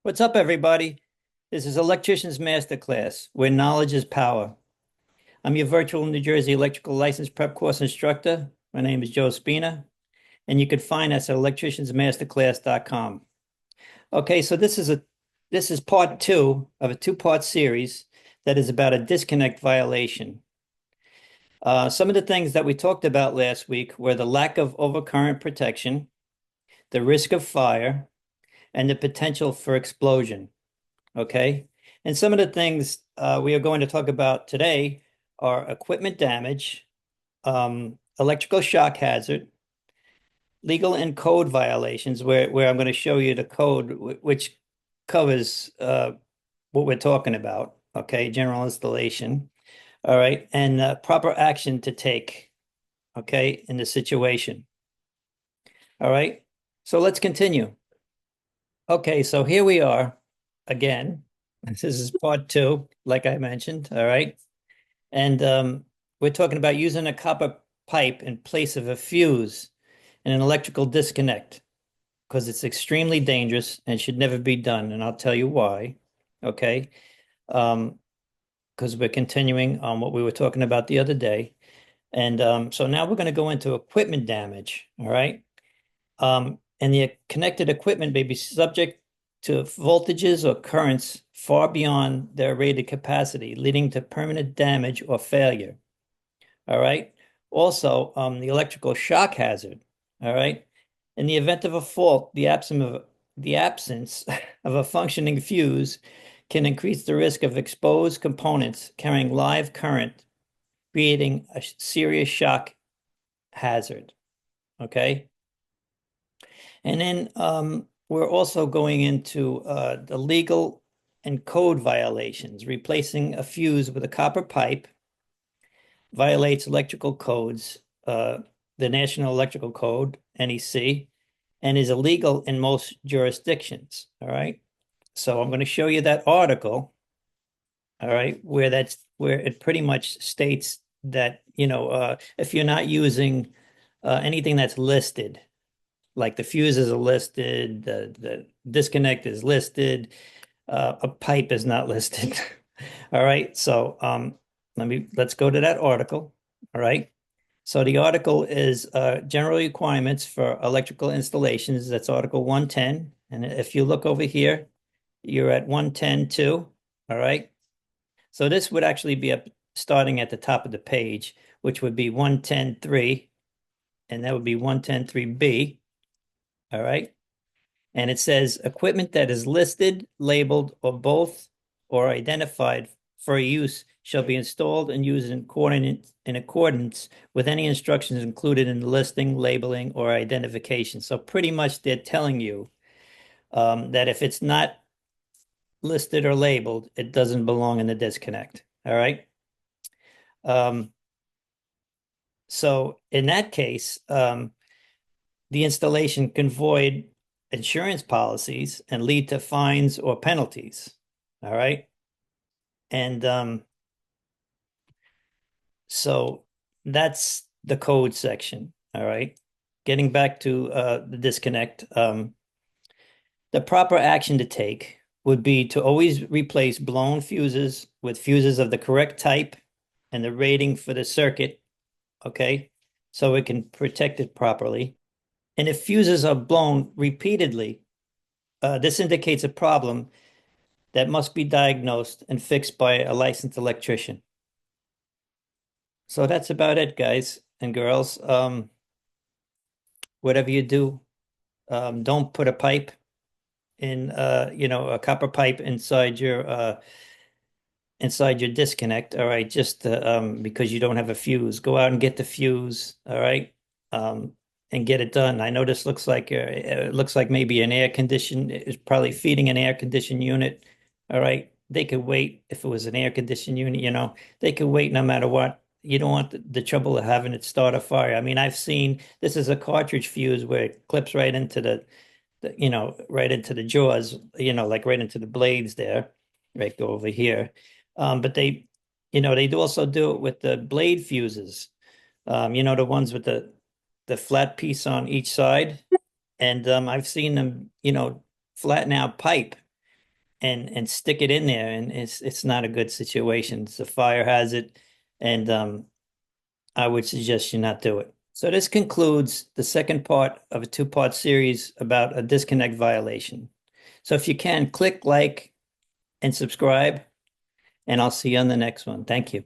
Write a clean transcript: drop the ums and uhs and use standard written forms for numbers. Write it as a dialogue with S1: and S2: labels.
S1: What's up, everybody? This is Electrician's Masterclass, where knowledge is power. I'm your virtual New Jersey electrical license prep course instructor. My name is Joe Spina, and you can find us at electriciansmasterclass.com. Okay, so this is part two of a two-part series that is about a disconnect violation. Some of the things that we talked about last week were the lack of overcurrent protection, the risk of fire, and the potential for explosion. Okay. And some of the things we are going to talk about today are equipment damage, electrical shock hazard, legal and code violations, where I'm going to show you the code, which covers what we're talking about. Okay. General installation. All right. And proper action to take. Okay. In the situation. All right. So let's continue. Okay. So here we are again. This is part two, like I mentioned. All right. And we're talking about using a copper pipe in place of a fuse in an electrical disconnect because it's extremely dangerous and should never be done. And I'll tell you why. Okay. Because we're continuing on what we were talking about the other day. And so now we're going to go into equipment damage. All right. And the connected equipment may be subject to voltages or currents far beyond their rated capacity, leading to permanent damage or failure. All right. Also, the electrical shock hazard. All right. In the event of a fault, the absence of a functioning fuse can increase the risk of exposed components carrying live current, creating a serious shock hazard. Okay. And then we're also going into the legal and code violations. Replacing a fuse with a copper pipe violates electrical codes, the National Electrical Code, NEC, and is illegal in most jurisdictions. All right. So I'm going to show you that article, all right, where it pretty much states that, if you're not using anything that's listed, like the fuses are listed, the disconnect is listed, a pipe is not listed. All right. So let's go to that article. All right. So the article is general requirements for electrical installations. That's Article 110. And if you look over here, you're at 110.2. All right. So this would actually be up starting at the top of the page, which would be 110.3, and that would be 110.3B. All right. And it says equipment that is listed, labeled, or both, or identified for use shall be installed and used in accordance with any instructions included in the listing, labeling, or identification. So pretty much they're telling you that if it's not listed or labeled, it doesn't belong in the disconnect. All right. Um, so in that case, the installation can void insurance policies and lead to fines or penalties. All right. And so that's the code section. All right. Getting back to the disconnect, the proper action to take would be to always replace blown fuses with fuses of the correct type and the rating for the circuit. Okay. So it can protect it properly. And if fuses are blown repeatedly, this indicates a problem that must be diagnosed and fixed by a licensed electrician. So that's about it, guys and girls. Whatever you do, don't put a pipe in, a copper pipe inside your disconnect. All right, just because you don't have a fuse, go out and get the fuse. All right, and get it done. I know this looks like it looks like maybe an air condition. It's probably feeding an air conditioned unit. All right, they could wait if it was an air conditioned unit. They could wait no matter what. You don't want the trouble of having it start a fire. I mean, I've seen this is a cartridge fuse where it clips right into right into the jaws, like right into the blades there, right go over here. But they'd also do it with the blade fuses, the ones with the flat piece on each side. And I've seen them, flatten out pipe and stick it in there, and it's not a good situation. It's a fire hazard, and I would suggest you not do it. So this concludes the second part of a two-part series about a disconnect violation. So if you can, click like and subscribe, and I'll see you on the next one. Thank you.